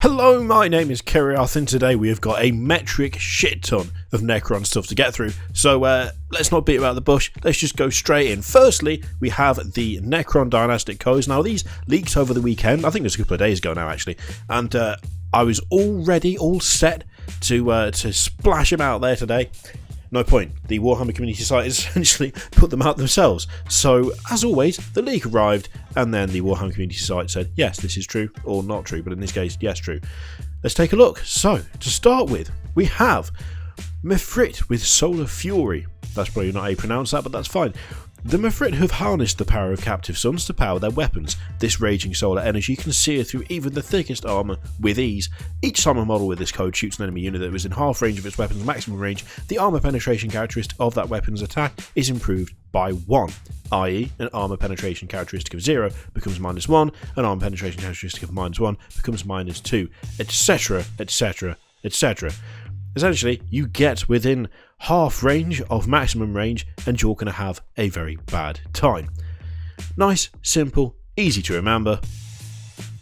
Hello, my name is Kiriath, and today we have got a metric shit ton of Necron stuff to get through. So let's not beat about the bush, let's just go straight in. Firstly, we have the Necron Dynastic codes. Now, these leaked over the weekend, I think it was a couple of days ago now actually, and I was all set to splash them out there today. No point, the Warhammer community site has essentially put them out themselves. So, as always, the leak arrived, and then the Warhammer community site said, yes, this is true, or not true, but in this case, yes, true. Let's take a look. So, to start with, we have Mefrit with Solar Fury. That's probably not how you pronounce that, but that's fine. The Mefrit have harnessed the power of captive suns to power their weapons. This raging solar energy can sear through even the thickest armour with ease. Each time a model with this code shoots an enemy unit that was in half range of its weapon's maximum range, the armour penetration characteristic of that weapon's attack is improved by 1, i.e. an armour penetration characteristic of 0 becomes -1, an armour penetration characteristic of -1 becomes -2, etc, etc, etc. Essentially, you get within half range of maximum range and you're going to have a very bad time. Nice, simple, easy to remember.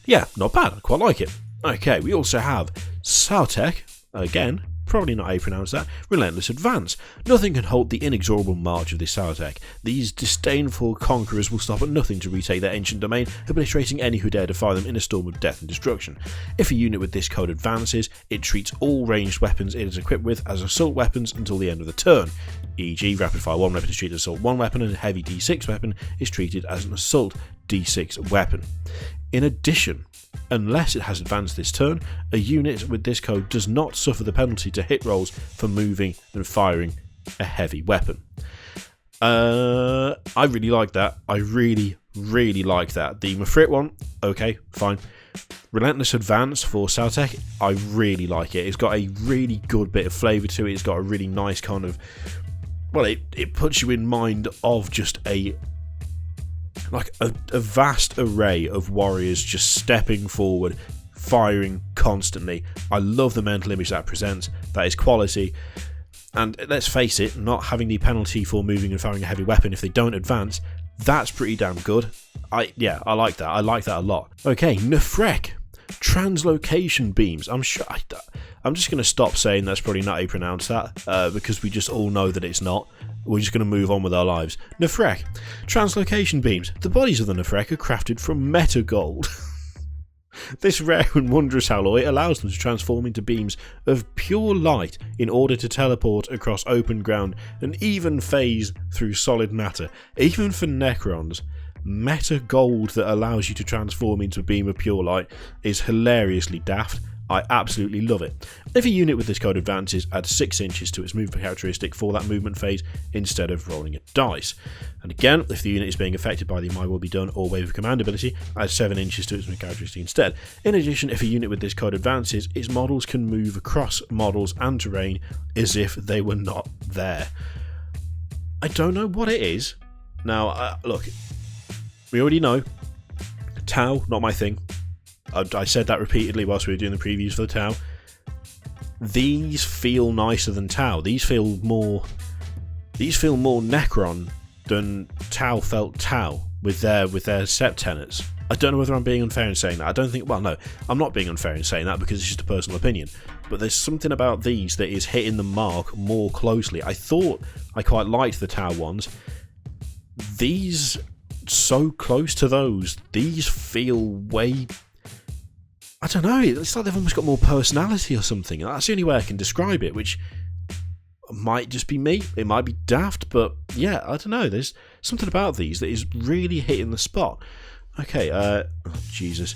Yeah, not bad, I quite like it. Okay, we also have Sautek, again, probably not how you pronounce that, Relentless Advance. Nothing can halt the inexorable march of this Sautek. These disdainful conquerors will stop at nothing to retake their ancient domain, obliterating any who dare defy them in a storm of death and destruction. If a unit with this code advances, it treats all ranged weapons it is equipped with as assault weapons until the end of the turn. E.g., Rapid Fire 1 weapon is treated as assault 1 weapon, and a Heavy D6 weapon is treated as an assault D6 weapon. In addition, unless it has advanced this turn, a unit with this code does not suffer the penalty to hit rolls for moving and firing a heavy weapon. I really like that. I really like that. The Mefrit one, okay, fine. Relentless Advance for Sautek, I really like it. It's got a really good bit of flavour to it. It's got a really nice kind of... well, it puts you in mind of just a vast array of warriors just stepping forward, firing constantly. I love the mental image that presents. That is quality. And let's face it, not having the penalty for moving and firing a heavy weapon if they don't advance, that's pretty damn good. I like that. I like that a lot. Okay, Nefrek. Translocation beams. I'm just going to stop saying that's probably not how you pronounce that, because we just all know that it's not. We're just going to move on with our lives. Nefrek. Translocation beams. The bodies of the Nefrek are crafted from meta gold. This rare and wondrous alloy allows them to transform into beams of pure light in order to teleport across open ground and even phase through solid matter. Even for Necrons, meta gold that allows you to transform into a beam of pure light is hilariously daft. I absolutely love it. If a unit with this code advances, add 6 inches to its movement characteristic for that movement phase instead of rolling a dice. And again, if the unit is being affected by the My Will Be Done or Wave of Command ability, add 7 inches to its movement characteristic instead. In addition, if a unit with this code advances, its models can move across models and terrain as if they were not there. I don't know what it is. Now, look, we already know, Tau, not my thing. I said that repeatedly whilst we were doing the previews for the Tau. These feel nicer than Tau. These feel more Necron than Tau felt Tau with their Septenets. I don't know whether I'm being unfair in saying that. I don't think... well, no, I'm not being unfair in saying that because it's just a personal opinion. But there's something about these that is hitting the mark more closely. I thought I quite liked the Tau ones. These, so close to those, these feel way... I don't know, it's like they've almost got more personality or something. That's the only way I can describe it, which might just be me. It might be daft, but yeah, I don't know. There's something about these that is really hitting the spot. Okay, Jesus.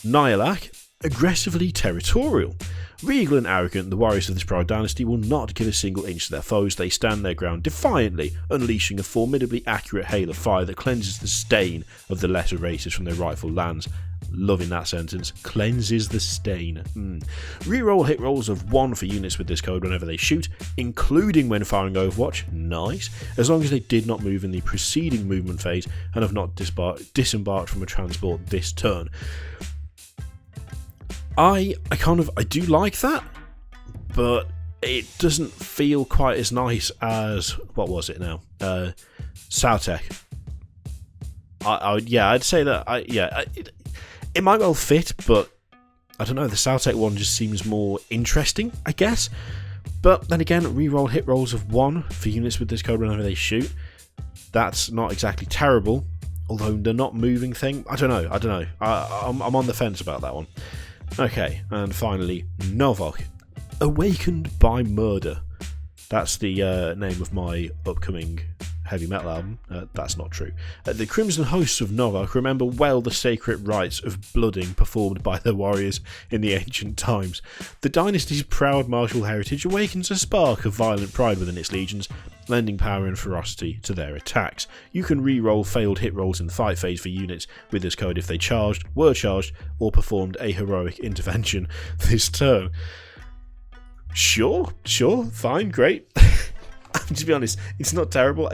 Nihilak, aggressively territorial. Regal and arrogant, the warriors of this proud dynasty will not give a single inch to their foes. They stand their ground defiantly, unleashing a formidably accurate hail of fire that cleanses the stain of the lesser races from their rightful lands. Loving that sentence. Cleanses the stain. Reroll hit rolls of 1 for units with this code whenever they shoot, including when firing Overwatch. Nice. As long as they did not move in the preceding movement phase and have not disembarked from a transport this turn. I do like that, but it doesn't feel quite as nice as, what was it now? Sautek. I'd say that. It might well fit, but I don't know, the Saltec one just seems more interesting, I guess. But then again, reroll hit rolls of 1 for units with this code whenever they shoot. That's not exactly terrible, although the not moving thing, I don't know. I'm on the fence about that one. Okay, and finally, Novok, Awakened by Murder. That's the name of my upcoming heavy metal album. That's not true. The Crimson Hosts of Novak remember well the sacred rites of blooding performed by their warriors in the ancient times. The dynasty's proud martial heritage awakens a spark of violent pride within its legions, lending power and ferocity to their attacks. You can re-roll failed hit rolls in the fight phase for units with this code if they charged, were charged, or performed a heroic intervention this turn. Sure, fine, great. To be honest, it's not terrible.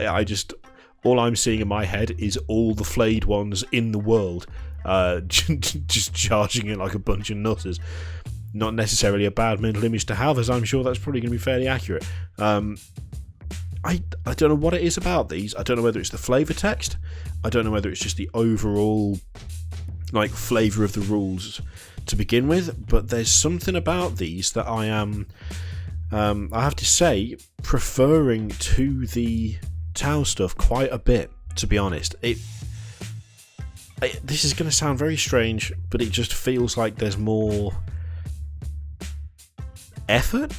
All I'm seeing in my head is all the flayed ones in the world just charging it like a bunch of nutters. Not necessarily a bad mental image to have, as I'm sure that's probably going to be fairly accurate. I don't know what it is about these. I don't know whether it's the flavour text. I don't know whether it's just the overall flavour of the rules to begin with. But there's something about these that I am, I have to say, preferring to the Tau stuff quite a bit, to be honest. This is going to sound very strange, but it just feels like there's more effort?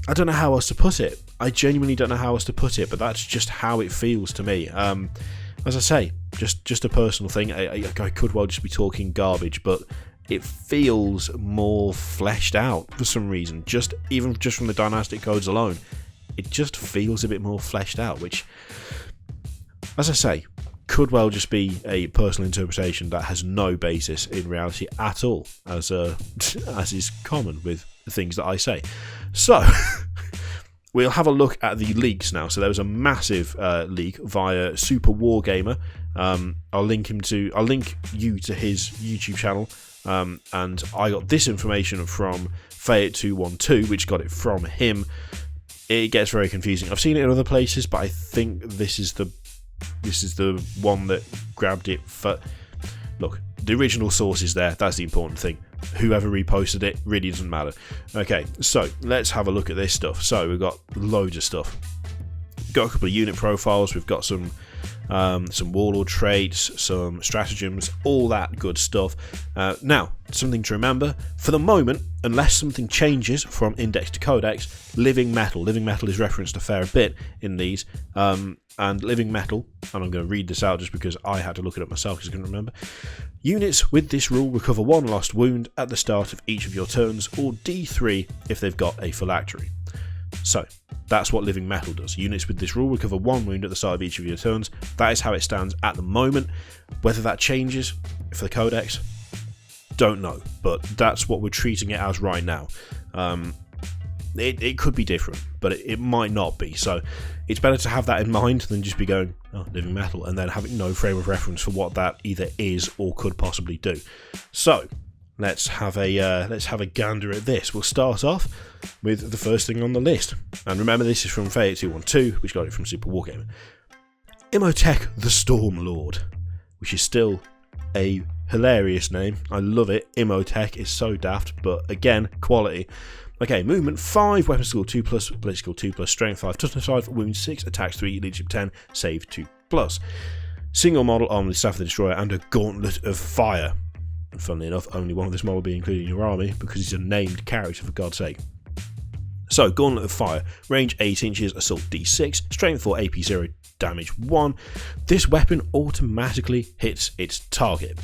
I don't know how else to put it. I genuinely don't know how else to put it, but that's just how it feels to me. As I say, just a personal thing. I could well just be talking garbage, but it feels more fleshed out for some reason. Even from the Dynastic codes alone, it just feels a bit more fleshed out, which, as I say, could well just be a personal interpretation that has no basis in reality at all, as is common with the things that I say. So, we'll have a look at the leaks now. So there was a massive leak via Super Wargamer. I'll link you to his YouTube channel. And I got this information from Fayette212, which got it from him. It gets very confusing. I've seen it in other places, but I think this is the one that grabbed it. Look, the original source is there. That's the important thing. Whoever reposted it really doesn't matter. Okay, so let's have a look at this stuff. So we've got loads of stuff. Got a couple of unit profiles. We've got some warlord traits, some stratagems, all that good stuff. Now, something to remember, for the moment, unless something changes from Index to Codex, Living Metal is referenced a fair bit in these, and Living Metal, and I'm going to read this out just because I had to look it up myself because I couldn't remember. Units with this rule recover 1 lost wound at the start of each of your turns, or D3 if they've got a phylactery. So, that's what Living Metal does. Units with this rule recover 1 wound at the start of each of your turns. That is how it stands at the moment. Whether that changes for the Codex, don't know. But that's what we're treating it as right now. It could be different, but it might not be. So it's better to have that in mind than just be going, oh, Living Metal, and then having no frame of reference for what that either is or could possibly do. So, let's have a gander at this. We'll start off with the first thing on the list. And remember, this is from Fayette212, which got it from Super Wargamer. Imhotep the Stormlord, which is still a hilarious name. I love it. Imhotep is so daft, but again, quality. Okay, movement 5, weapon skill 2+, blade skill 2+, strength 5, toughness 5, wound 6, attacks 3, leadership 10, save 2+. Single model armed with Staff of the Destroyer and a Gauntlet of Fire. And funnily enough, only one of this model will be included in your army because he's a named character, for God's sake. So, Gauntlet of Fire, range 8 inches, assault D6, strength 4, AP 0, damage 1. This weapon automatically hits its target.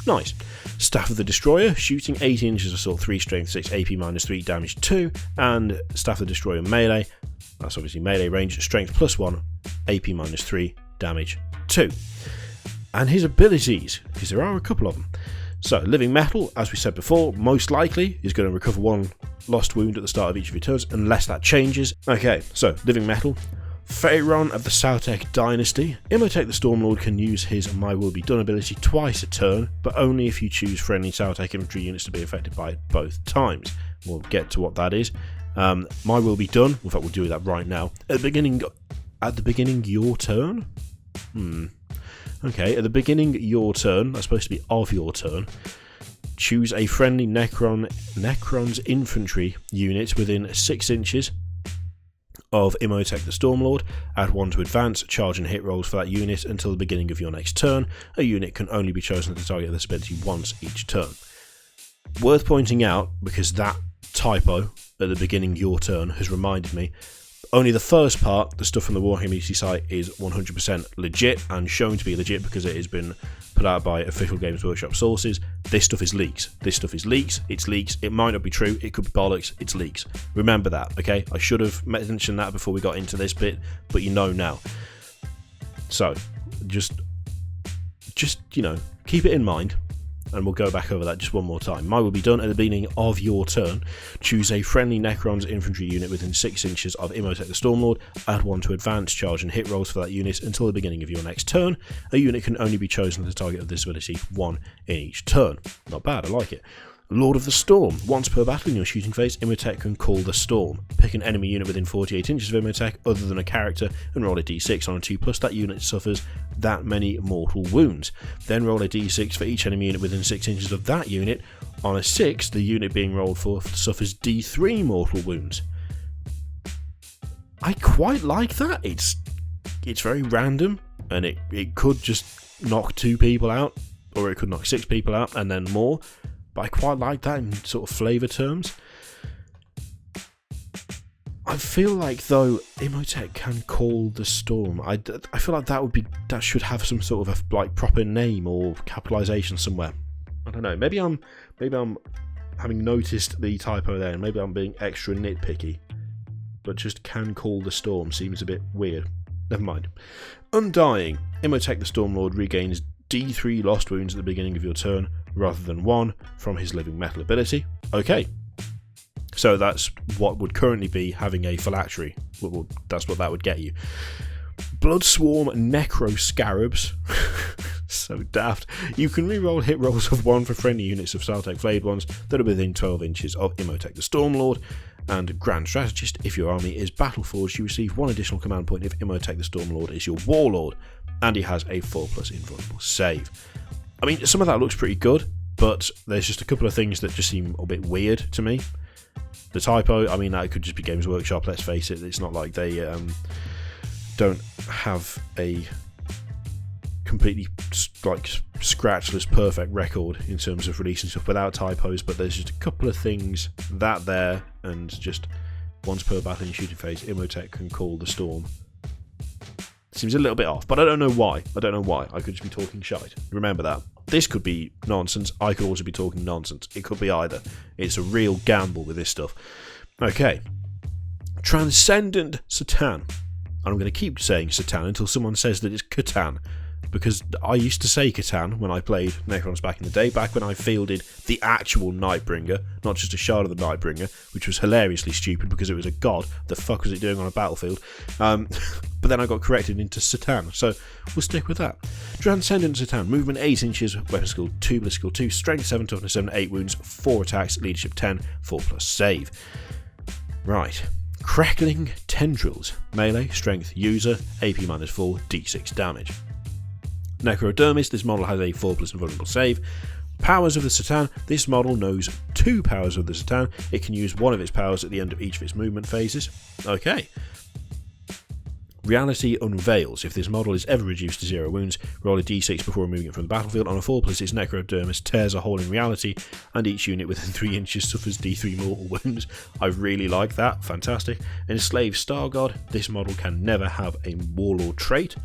Nice. Staff of the Destroyer, shooting 8 inches, assault 3, strength 6, AP -3, damage 2. And Staff of the Destroyer melee, that's obviously melee range, strength +1, AP -3, damage 2. And his abilities, because there are a couple of them. So, Living Metal, as we said before, most likely is going to recover 1 lost wound at the start of each of your turns, unless that changes. Okay, so, Living Metal. Pharaon of the Saltec Dynasty. Imhotep the Stormlord can use his My Will Be Done ability twice a turn, but only if you choose friendly Saltec infantry units to be affected by it both times. We'll get to what that is. My Will Be Done, in fact we'll do that right now. At the beginning your turn? Okay, at the beginning your turn, that's supposed to be of your turn. Choose a friendly Necron's infantry unit within 6 inches of Imhotep the Stormlord. Add 1 to advance, charge and hit rolls for that unit until the beginning of your next turn. A unit can only be chosen to target this ability once each turn. Worth pointing out, because that typo at the beginning of your turn has reminded me, only the first part, the stuff from the Warhammer Community site, is 100% legit and shown to be legit because it has been put out by official Games Workshop sources. This stuff is leaks. This stuff is leaks. It's leaks. It might not be true. It could be bollocks. It's leaks. Remember that, okay? I should have mentioned that before we got into this bit, but you know now. So, just you know, keep it in mind. And we'll go back over that just one more time. Mine will be done at the beginning of your turn. Choose a friendly Necron's infantry unit within 6 inches of Imhotep the Stormlord. Add 1 to advance, charge and hit rolls for that unit until the beginning of your next turn. A unit can only be chosen to the target of this ability 1 in each turn. Not bad, I like it. Lord of the Storm. Once per battle in your shooting phase, Imhotep can call the storm. Pick an enemy unit within 48 inches of Imhotep other than a character and roll a d6. On a 2+, that unit suffers that many mortal wounds. Then roll a d6 for each enemy unit within 6 inches of that unit. On a 6, the unit being rolled for suffers d3 mortal wounds. I quite like that. It's very random, and it could just knock 2 people out, or it could knock 6 people out and then more. But I quite like that in sort of flavour terms. I feel like, though, Imhotep can call the storm. I feel like that should have some sort of a proper name or capitalisation somewhere. I don't know. Maybe I'm having noticed the typo there, and maybe I'm being extra nitpicky. But just can call the storm seems a bit weird. Never mind. Undying. Imhotep the Stormlord regains D3 lost wounds at the beginning of your turn, rather than 1 from his living metal ability. Okay, so that's what would currently be having a phylactery. That's what that would get you. Bloodswarm Necro Scarabs. So daft. You can reroll hit rolls of 1 for friendly units of Sartek Flayed Ones that are within 12 inches of Imhotep the Stormlord. And Grand Strategist, if your army is Battleforged, you receive 1 additional command point if Imhotep the Stormlord is your Warlord, and he has a 4+ invulnerable save. I mean, some of that looks pretty good, but there's just a couple of things that just seem a bit weird to me. The typo, I mean, that could just be Games Workshop, let's face it. It's not like they don't have a completely scratchless perfect record in terms of releasing stuff without typos, but there's just a couple of things that there, and just once per battle in shooting phase, Imhotep can call the storm. Seems a little bit off, but I don't know why. I could just be talking shite. Remember that. This could be nonsense. I could also be talking nonsense. It could be either. It's a real gamble with this stuff. Okay. Transcendent Satan. And I'm going to keep saying Satan until someone says that it's Catan. Because I used to say Catan when I played Necrons back in the day, back when I fielded the actual Nightbringer, not just a shard of the Nightbringer, which was hilariously stupid because it was a god. The fuck was it doing on a battlefield? But then I got corrected into Satan, so we'll stick with that. Transcendent Satan, movement 8 inches, weapon skill 2, ballistic skill 2, strength 7, toughness 7, 8 wounds, 4 attacks, leadership 10, 4+ save. Right. Crackling Tendrils, melee, strength, user, AP -4, d6 damage. Necrodermis, this model has a 4+ invulnerable save. Powers of the Satan, this model knows 2 powers of the Satan. It can use 1 of its powers at the end of each of its movement phases. Okay. Reality Unveils. If this model is ever reduced to 0 wounds, roll a d6 before removing it from the battlefield. On a 4+, its Necrodermis tears a hole in reality, and each unit within 3 inches suffers d3 mortal wounds. I really like that. Fantastic. Enslaved Star God. This model can never have a Warlord trait.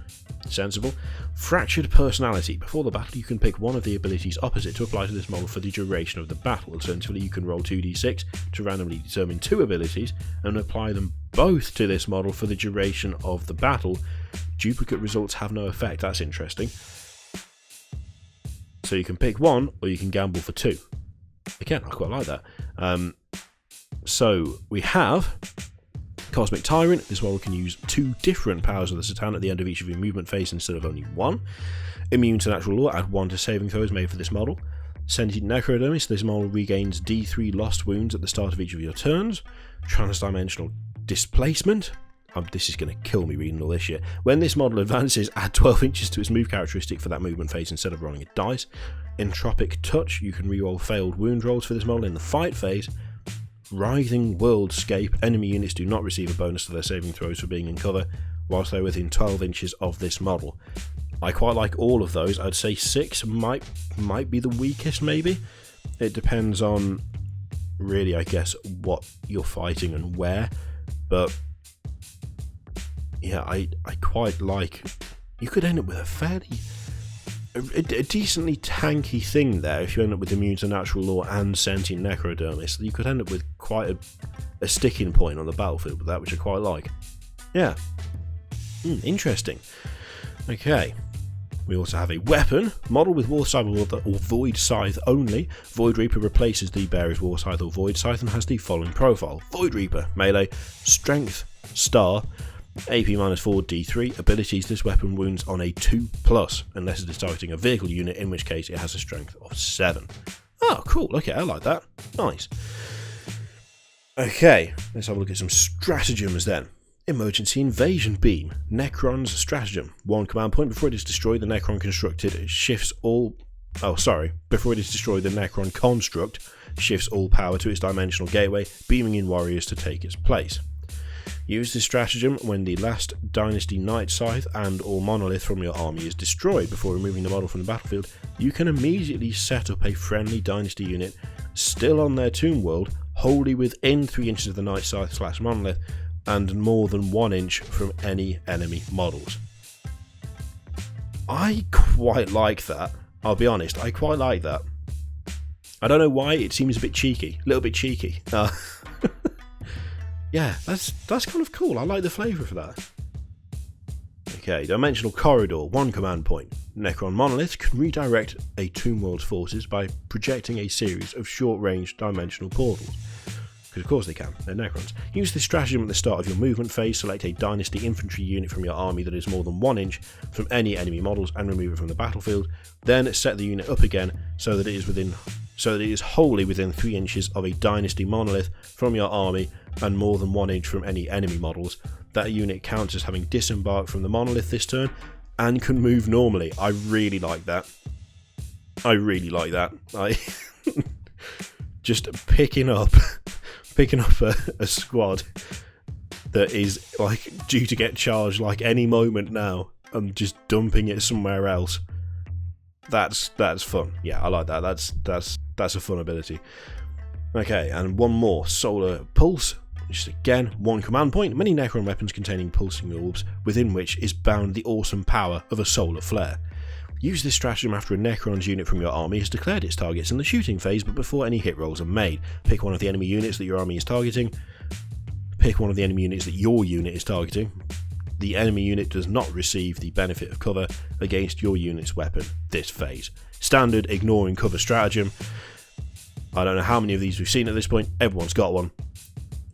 Sensible. Fractured Personality. Before the battle, you can pick one of the abilities opposite to apply to this model for the duration of the battle. Alternatively, you can roll 2d6 to randomly determine 2 abilities and apply them both to this model for the duration of the battle. Duplicate results have no effect. That's interesting. So you can pick 1, or you can gamble for 2. Again, I quite like that. So we have Cosmic Tyrant. This model can use 2 different powers of the Satan at the end of each of your movement phase instead of only 1. Immune to natural law, add 1 to saving throws made for this model. Sentient Necrodermis, this model regains D3 lost wounds at the start of each of your turns. Transdimensional Displacement, this is going to kill me reading all this shit. When this model advances, add 12 inches to its move characteristic for that movement phase instead of rolling a dice. Entropic Touch, you can reroll failed wound rolls for this model in the fight phase. Writhing Worldscape, enemy units do not receive a bonus to their saving throws for being in cover whilst they're within 12 inches of this model. I quite like all of those. I'd say 6 might be the weakest, maybe. It depends on, really, I guess, what you're fighting and where. But yeah, I quite like... You could end up with a decently tanky thing there if you end up with immune to natural law and sentient necrodermis. You could end up with quite a sticking point on the battlefield with that, which I quite like. Yeah. Interesting. Okay. We also have a weapon, model with War Scythe or Void Scythe only. Void Reaper replaces the bearer's War Scythe or Void Scythe and has the following profile. Void Reaper, melee, strength, star, AP -4, D3. Abilities, this weapon wounds on a 2+, unless it is targeting a vehicle unit, in which case it has a strength of 7. Oh, cool. Okay, I like that. Nice. Okay, let's have a look at some stratagems then. Emergency Invasion Beam, Necron's stratagem. 1 command point. Before it is destroyed, the Necron constructed shifts all... Before it is destroyed, the Necron construct shifts all power to its dimensional gateway, beaming in warriors to take its place. Use this stratagem when the last Dynasty Knight Scythe and or Monolith from your army is destroyed. Before removing the model from the battlefield, you can immediately set up a friendly Dynasty unit still on their tomb world, wholly within 3 inches of the Knight Scythe / Monolith, and more than 1 inch from any enemy models. I quite like that. I'll be honest, I quite like that. I don't know why, it seems a bit cheeky. A little bit cheeky. Yeah, that's kind of cool. I like the flavour for that. Okay, Dimensional Corridor, 1 command point. Necron Monolith can redirect a Tomb World's forces by projecting a series of short-range dimensional portals. Because of course they can, they're Necrons. Use this stratagem at the start of your movement phase. Select a Dynasty infantry unit from your army that is more than 1 inch from any enemy models and remove it from the battlefield. Then set the unit up again so that it is wholly within 3 inches of a Dynasty Monolith from your army and more than 1 inch from any enemy models. That unit counts as having disembarked from the Monolith this turn and can move normally. I really like that. Just picking up a squad that is like due to get charged like any moment now and just dumping it somewhere else. That's fun. Yeah, I like that. That's a fun ability. Okay, and one more, Solar Pulse, which is again 1 command point. Many Necron weapons containing pulsing orbs, within which is bound the awesome power of a solar flare. Use this stratagem after a Necron's unit from your army has declared its targets in the shooting phase, but before any hit rolls are made. Pick one of the enemy units that your army is targeting. Pick one of the enemy units that your unit is targeting. The enemy unit does not receive the benefit of cover against your unit's weapon this phase. Standard ignoring cover stratagem. I don't know how many of these we've seen at this point. Everyone's got one.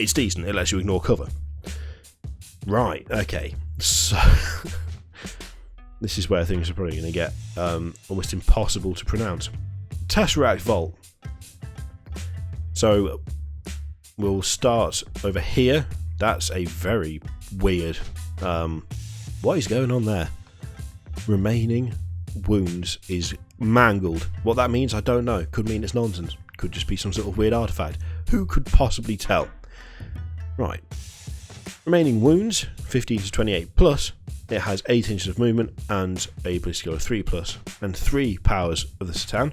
It's decent. It lets you ignore cover. Right, okay. So... this is where things are probably going to get almost impossible to pronounce. Tesseract Vault. So we'll start over here. That's a very weird... what is going on there? Remaining wounds is mangled. What that means, I don't know. Could mean it's nonsense. Could just be some sort of weird artifact. Who could possibly tell? Right. Remaining wounds, 15 to 28 plus. It has 8 inches of movement and a ballistic skill of 3+, and 3 powers of the Satan.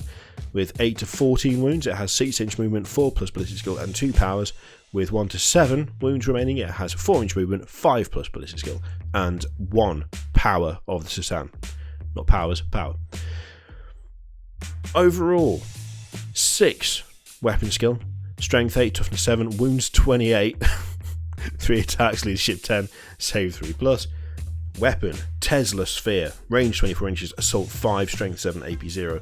With 8 to 14 wounds, it has 6-inch movement, 4+ ballistic skill, and 2 powers. With 1 to 7 wounds remaining, it has 4-inch movement, 5+ ballistic skill, and 1 power of the Satan. Not powers, power. Overall, 6 weapon skill, strength 8, toughness 7, wounds 28, 3 attacks, leadership 10, save 3+. Weapon, Tesla Sphere, range 24 inches, assault 5, strength 7, AP 0,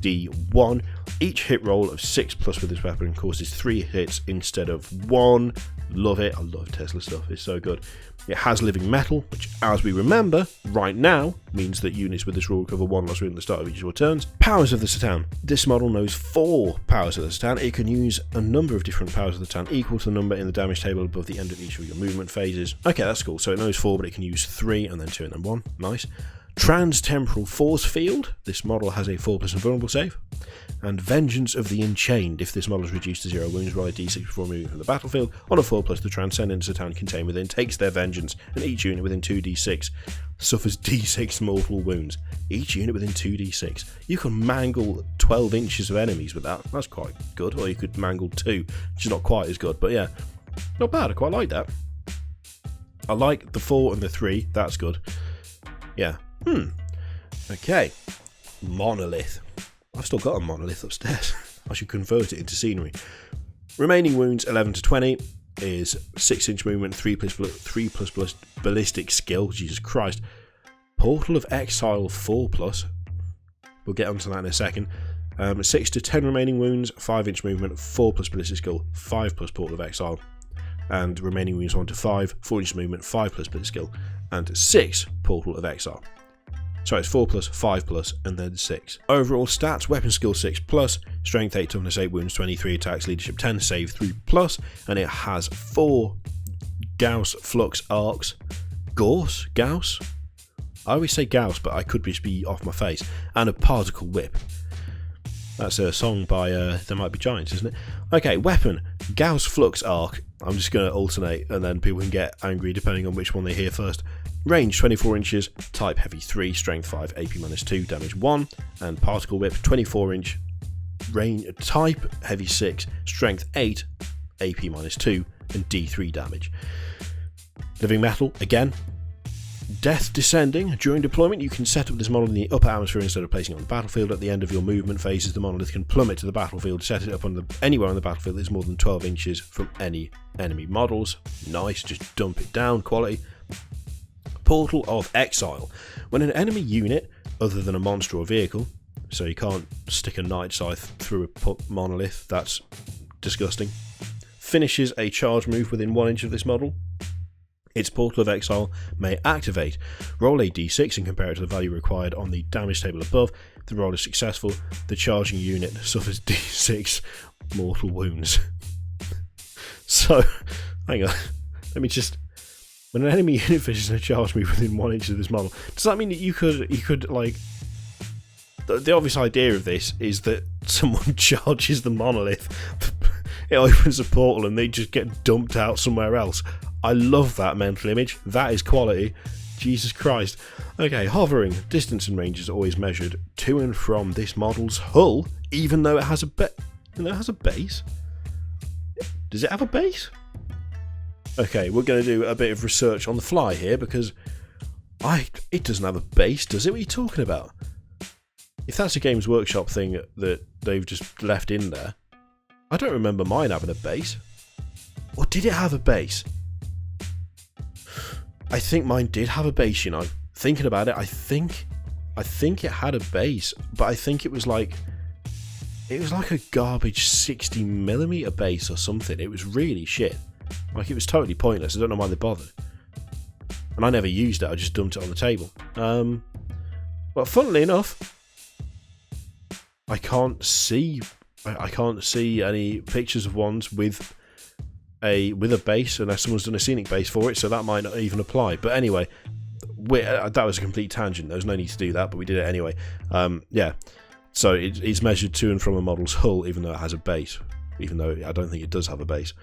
D1. Each hit roll of 6+ with this weapon causes 3 hits instead of 1. Love it. I love Tesla stuff. It's so good. It has living metal, which, as we remember, right now, means that units with this rule recover 1 loss at the start of each of your turns. Powers of the Satan. This model knows 4 powers of the Satan. It can use a number of different powers of the Satan equal to the number in the damage table above the end of each of your movement phases. Okay, that's cool. So it knows 4, but it can use 3 and then 2 and then 1. Nice. Trans-temporal force field. This model has a 4+ invulnerable save. And Vengeance of the Enchained. If this model is reduced to 0 wounds, roll a d6 before moving from the battlefield. On a 4+, the Transcendent Satan contained within takes their vengeance, and each unit within 2d6 suffers d6 mortal wounds. Each unit within 2d6. You can mangle 12 inches of enemies with that. That's quite good. Or you could mangle 2, which is not quite as good. But yeah, not bad. I quite like that. I like the 4 and the 3. That's good. Yeah. Okay. Monolith. I've still got a monolith upstairs. I should convert it into scenery. Remaining wounds 11 to 20 is 6-inch movement, 3+ ballistic skill. Jesus Christ. Portal of Exile 4+. We'll get onto that in a second. 6 to 10 remaining wounds, 5-inch movement, 4+ ballistic skill, 5+ Portal of Exile. And remaining wounds 1 to 5, 4-inch movement, 5+ ballistic skill, and 6 Portal of Exile. Sorry, it's 4+, 5+, and then 6. Overall stats, weapon skill 6+, strength 8, toughness 8, wounds 23, attacks, leadership 10, save 3+, and it has 4 Gauss flux arcs. Gauss? I always say Gauss, but I could just be off my face. And a particle whip. That's a song by There Might Be Giants, isn't it? Okay, weapon, Gauss flux arc. I'm just going to alternate, and then people can get angry depending on which one they hear first. Range 24 inches, type heavy 3, strength 5, AP -2, damage 1, and particle whip 24 inch, range type heavy 6, strength 8, AP -2, and D3 damage. Living metal, again. Death Descending. During deployment, you can set up this model in the upper atmosphere instead of placing it on the battlefield. At the end of your movement phases, the monolith can plummet to the battlefield. Set it up anywhere on the battlefield that is more than 12 inches from any enemy models. Nice, just dump it down, quality. Portal of Exile. When an enemy unit, other than a monster or vehicle, so you can't stick a night scythe through a monolith, that's disgusting, finishes a charge move within 1 inch of this model, its Portal of Exile may activate. Roll a d6 and compare it to the value required on the damage table above. If the roll is successful, the charging unit suffers d6 mortal wounds. So, hang on, let me just... When an enemy unit finishes a charge move within 1 inch of this model, does that mean that you could like... The obvious idea of this is that someone charges the monolith, it opens a portal and they just get dumped out somewhere else. I love that mental image. That is quality. Jesus Christ. Okay, hovering. Distance and range is always measured to and from this model's hull, even though it has a base. Does it have a base? Okay, we're going to do a bit of research on the fly here because it doesn't have a base, does it? What are you talking about? If that's a Games Workshop thing that they've just left in there, I don't remember mine having a base. Or did it have a base? I think mine did have a base, you know. Thinking about it, I think it had a base, but I think it was like a garbage 60mm base or something. It was really shit. Like, it was totally pointless. I don't know why they bothered. And I never used it, I just dumped it on the table. But funnily enough, I can't see any pictures of ones with a base unless someone's done a scenic base for it, so that might not even apply. But anyway, that was a complete tangent. There was no need to do that, but we did it anyway. Yeah, so it's measured to and from a model's hull, even though it has a base. Even though I don't think it does have a base.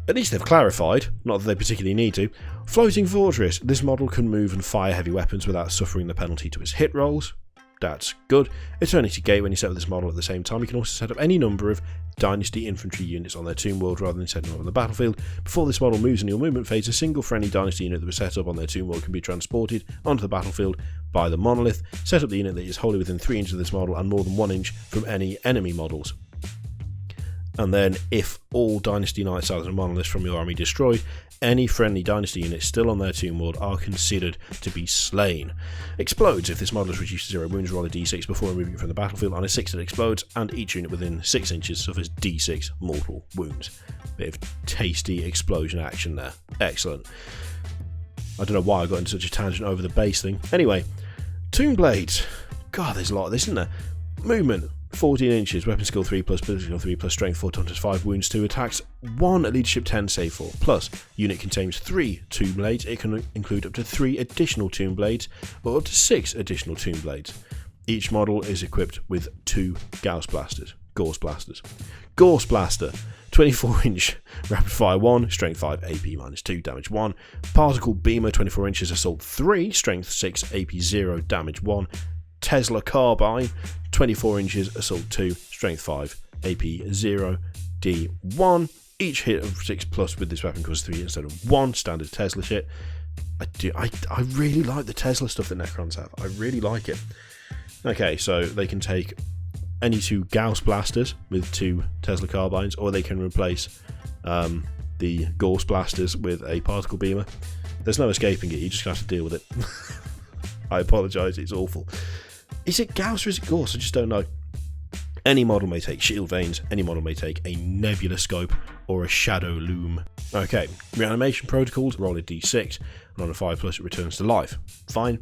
At least they've clarified, not that they particularly need to. Floating Fortress. This model can move and fire heavy weapons without suffering the penalty to its hit rolls. That's good. Eternity Gate. When you set up this model at the same time, you can also set up any number of Dynasty infantry units on their tomb world rather than setting them up on the battlefield. Before this model moves in your movement phase, a single friendly Dynasty unit that was set up on their tomb world can be transported onto the battlefield by the monolith. Set up the unit that is wholly within 3 inches of this model and more than 1 inch from any enemy models. And then, if all Dynasty Knights out of the monolith from your army destroyed, any friendly Dynasty units still on their tomb ward are considered to be slain. Explodes. If this model is reduced to 0 wounds, roll a d6 before removing it from the battlefield. On a 6 it explodes, and each unit within 6 inches suffers d6 mortal wounds. Bit of tasty explosion action there. Excellent. I don't know why I got into such a tangent over the base thing. Anyway, Tomb Blades. God, there's a lot of this, isn't there? Movement. 14 inches, weapon skill 3+, political skill 3+, strength 4, toughness 5, wounds 2, attacks 1, leadership 10, save 4. Plus, unit contains 3 tomb blades. It can include up to 3 additional tomb blades, or up to 6 additional tomb blades. Each model is equipped with 2 Gauss blasters. Gauss blaster, 24-inch, rapid fire 1, strength 5, AP -2, damage 1. Particle beamer, 24 inches, assault 3, strength 6, AP 0, damage 1. Tesla carbine, 24 inches, assault 2, strength 5, AP 0, D1. Each hit of 6+ with this weapon causes 3 instead of 1, standard Tesla shit. I really like the Tesla stuff that Necrons have. I really like it. Okay, so they can take any 2 Gauss blasters with 2 Tesla carbines, or they can replace the Gauss blasters with a particle beamer. There's no escaping it, you just have to deal with it. I apologise, it's awful. Is it Gauss or is it Gauss? I just don't know. Any model may take shield veins, any model may take a nebula scope or a shadow loom. Okay, reanimation protocols, roll a d6, and on a 5+ it returns to life. Fine.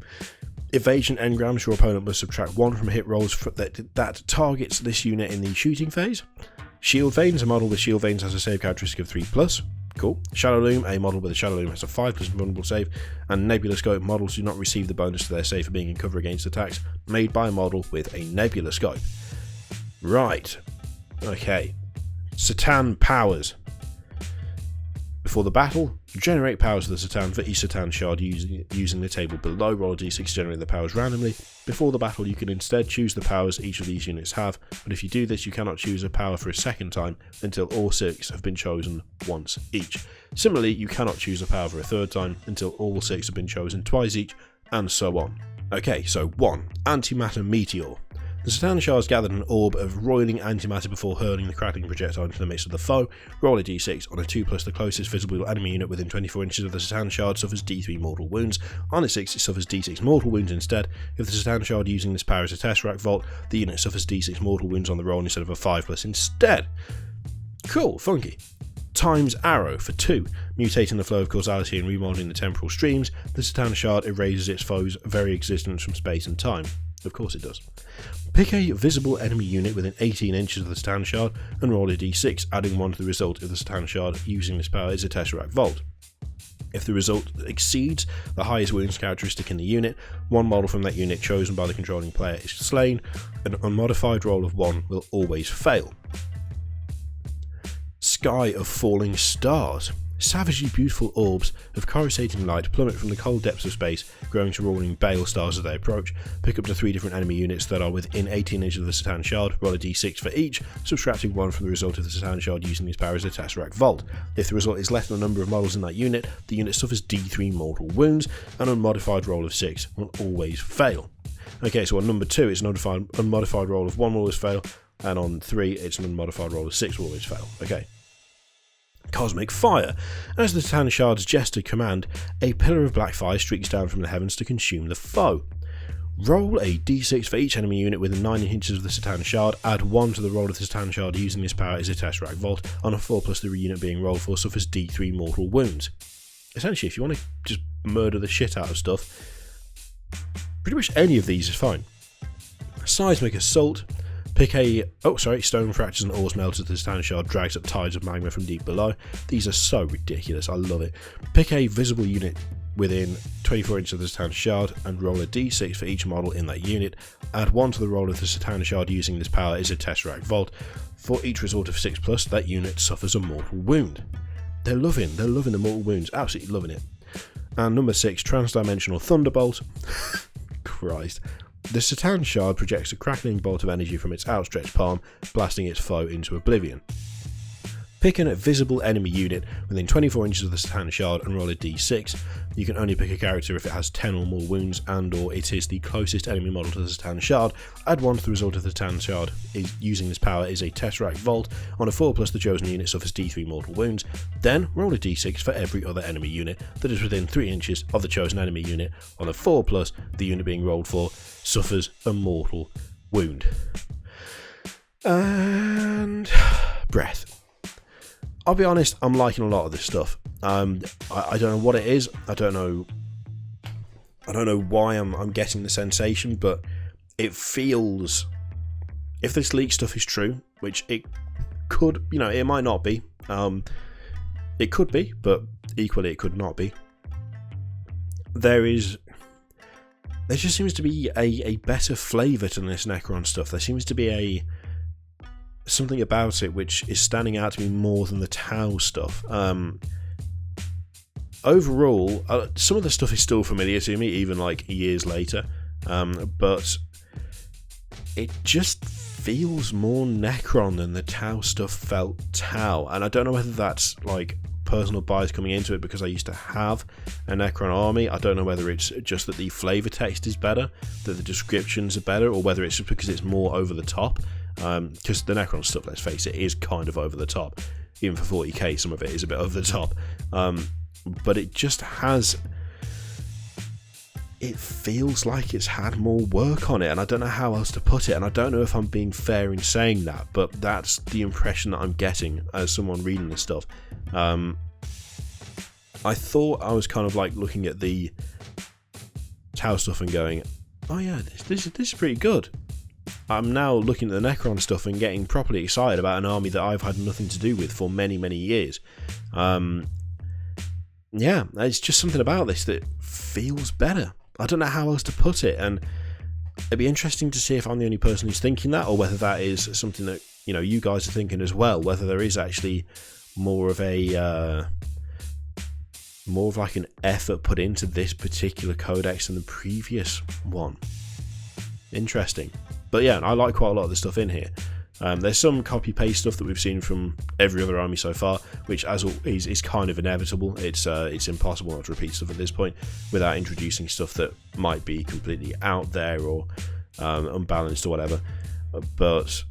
Evasion engrams, your opponent must subtract 1 from hit rolls that targets this unit in the shooting phase. Shield veins, a model with shield veins has a save characteristic of 3+. Cool. Shadow Loom, a model with a Shadow Loom has a 5+ vulnerable save, and Nebula Scope models do not receive the bonus to their save for being in cover against attacks made by a model with a Nebula Scope. Right. Okay. Satan powers. Before the battle, generate powers of the Satan for each Satan shard using the table below. Roll a d6 to generate the powers randomly. Before the battle, you can instead choose the powers each of these units have, but if you do this, you cannot choose a power for a second time until all 6 have been chosen once each. Similarly, you cannot choose a power for a third time until all 6 have been chosen twice each, and so on. Okay, so 1. Antimatter Meteor. The Satan shards gathered an orb of roiling antimatter before hurling the crackling projectile into the midst of the foe. Roll a d6. On a 2+, the closest visible enemy unit within 24 inches of the Satan shard suffers d3 mortal wounds. On a 6, it suffers d6 mortal wounds instead. If the Satan shard using this power is a Tesseract Vault, the unit suffers d6 mortal wounds on the roll instead of a 5+ instead. Cool, funky. Time's Arrow for 2. Mutating the flow of causality and remodeling the temporal streams, the Satan shard erases its foe's very existence from space and time. Of course it does. Pick a visible enemy unit within 18 inches of the Satan shard and roll a d6, adding 1 to the result if the Satan shard using this power is a Tesseract Vault. If the result exceeds the highest wounds characteristic in the unit, 1 model from that unit chosen by the controlling player is slain. An unmodified roll of 1 will always fail. Sky of Falling Stars. Savagely beautiful orbs of coruscating light plummet from the cold depths of space, growing to roaring bale stars as they approach. Pick up to 3 different enemy units that are within 18 inches of the Satan shard, roll a d6 for each, subtracting 1 from the result of the Satan shard using this power as a Tesseract Vault. If the result is less than the number of models in that unit, the unit suffers d3 mortal wounds. An unmodified roll of 6 will always fail. Okay, so on number 2 it's an unmodified roll of 1 will always fail, and on 3 it's an unmodified roll of 6 will always fail. Okay. Cosmic Fire. As the Satan shard's gestured command, a pillar of black fire streaks down from the heavens to consume the foe. Roll a d6 for each enemy unit within 9 inches of the Satan shard, add 1 to the roll of the Satan shard using this power as a Tesseract Vault. On a 4+, the unit being rolled for suffers d3 mortal wounds. Essentially, if you want to just murder the shit out of stuff, pretty much any of these is fine. Seismic Assault. Pick a... stone fractures and ores melted. The Satan shard drags up tides of magma from deep below. These are so ridiculous, I love it. Pick a visible unit within 24 inches of the Satan shard and roll a d6 for each model in that unit. Add 1 to the roll of the Satan shard using this power is a Tesseract Vault. For each result of 6+, that unit suffers a mortal wound. They're loving the mortal wounds, absolutely loving it. And number 6, Transdimensional Thunderbolt. Christ. The Satan shard projects a crackling bolt of energy from its outstretched palm, blasting its foe into oblivion. Pick a visible enemy unit within 24 inches of the Satan Shard and roll a d6. You can only pick a character if it has 10 or more wounds and or it is the closest enemy model to the Satan Shard. Add 1 to the result of the Satan Shard. Using this power is a Tesseract Vault. On a 4+, the chosen unit suffers d3 mortal wounds. Then roll a d6 for every other enemy unit that is within 3 inches of the chosen enemy unit. On a 4+, the unit being rolled for suffers a mortal wound. And breath. I'll be honest, I'm liking a lot of this stuff. I don't know what it is. I don't know why I'm getting the sensation, but it feels, if this leak stuff is true, which it could, it might not be. It could be, but equally it could not be. There just seems to be a better flavour to this Necron stuff. There seems to be something about it which is standing out to me more than the Tau stuff. Overall, some of the stuff is still familiar to me, even like years later, but it just feels more Necron than the Tau stuff felt Tau, and I don't know whether that's like personal bias coming into it because I used to have a Necron army. I don't know whether it's just that the flavour text is better, that the descriptions are better, or whether it's just because it's more over the top. Because the Necron stuff, let's face it, is kind of over the top. Even for 40k, some of it is a bit over the top. But it just has... It feels like it's had more work on it, and I don't know how else to put it, and I don't know if I'm being fair in saying that, but that's the impression that I'm getting as someone reading this stuff. I thought I was kind of like looking at the Tau stuff and going, oh yeah, this is pretty good. I'm now looking at the Necron stuff and getting properly excited about an army that I've had nothing to do with for many, many years. Yeah, it's just something about this that feels better. I don't know how else to put it, and it'd be interesting to see if I'm the only person who's thinking that, or whether that is something that you guys are thinking as well. Whether there is actually more of like an effort put into this particular codex than the previous one. Interesting. But yeah, I like quite a lot of the stuff in here. There's some copy-paste stuff that we've seen from every other army so far, which as always is kind of inevitable. It's impossible not to repeat stuff at this point without introducing stuff that might be completely out there or unbalanced or whatever. But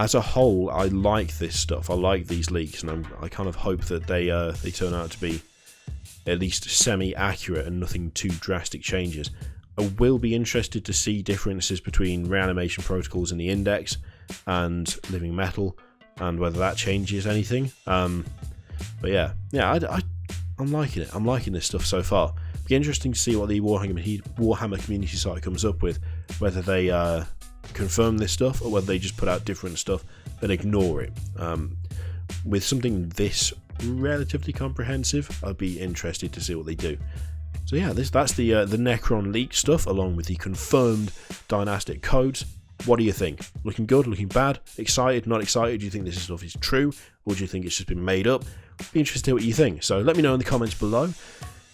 as a whole, I like this stuff. I like these leaks, and I kind of hope that they turn out to be at least semi-accurate and nothing too drastic changes. I will be interested to see differences between reanimation protocols in the Index and Living Metal, and whether that changes anything. But yeah, I'm liking it. I'm liking this stuff so far. Be interesting to see what the Warhammer community site comes up with, whether they confirm this stuff or whether they just put out different stuff and ignore it. With something this relatively comprehensive, I'd be interested to see what they do. So yeah, that's the Necron leak stuff, along with the confirmed Dynastic codes. What do you think? Looking good? Looking bad? Excited? Not excited? Do you think this stuff is true? Or do you think it's just been made up? Be interested to hear what you think. So let me know in the comments below. In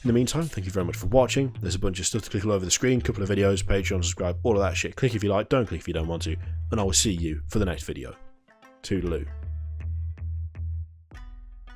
the meantime, thank you very much for watching. There's a bunch of stuff to click all over the screen, a couple of videos, Patreon, subscribe, all of that shit. Click if you like, don't click if you don't want to, and I will see you for the next video. Toodaloo.